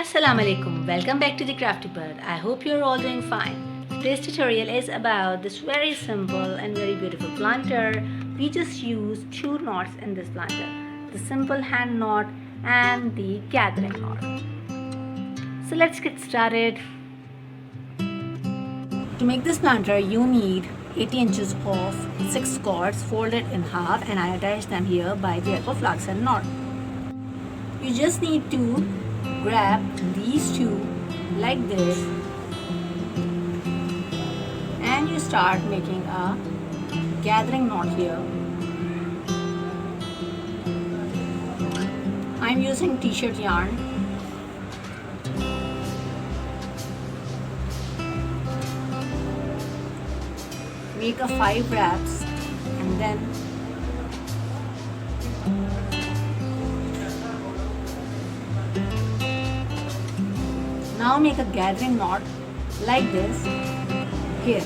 Assalamu alaikum, welcome back to the Crafty Bird. I hope you're all doing fine. Today's tutorial is about this very simple and very beautiful planter. We just use two knots in this planter, the simple hand knot and the gathering knot. So let's get started. To make this planter you need 80 inches of 6 cords folded in half, and I attach them here by the help of larks and knot. You just need to grab these two like this and you start making a gathering knot here. I'm using t-shirt yarn. Make a 5 wraps and then now make a gathering knot like this here.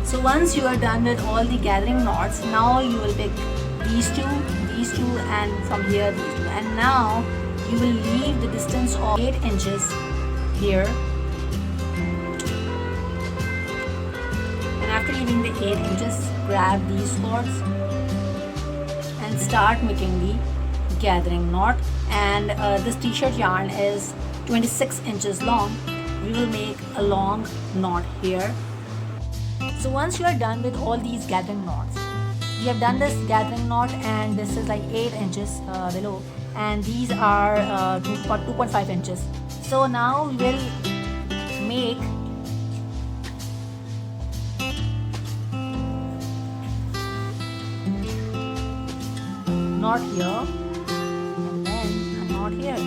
So once you are done with all the gathering knots, now you will take these two and from here these two, and now you will leave the distance of 8 inches here, and after leaving the 8 inches grab these cords and start making the gathering knot. And this t-shirt yarn is 26 inches long. We will make a long knot here. So once you are done with all these gathering knots, we have done this gathering knot and this is like 8 inches below, and these are 2.5 inches. So now we will make knot here and then a knot here.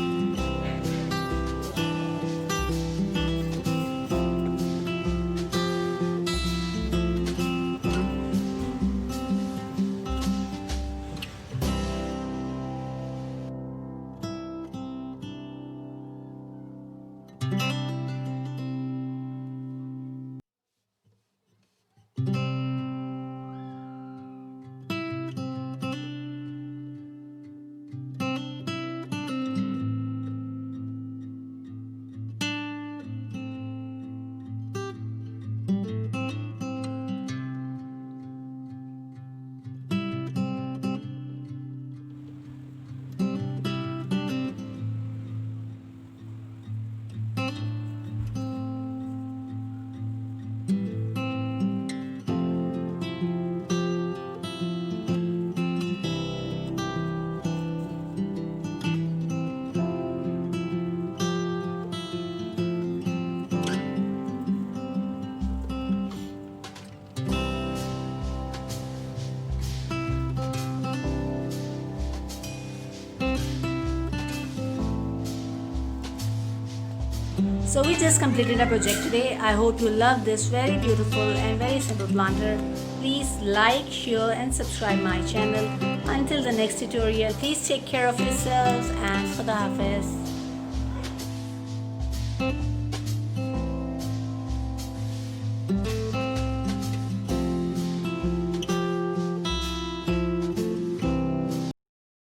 So we just completed our project today. I hope you love this very beautiful and very simple planter. Please like, share and subscribe my channel. Until the next tutorial, please take care of yourselves and Khuda Hafiz.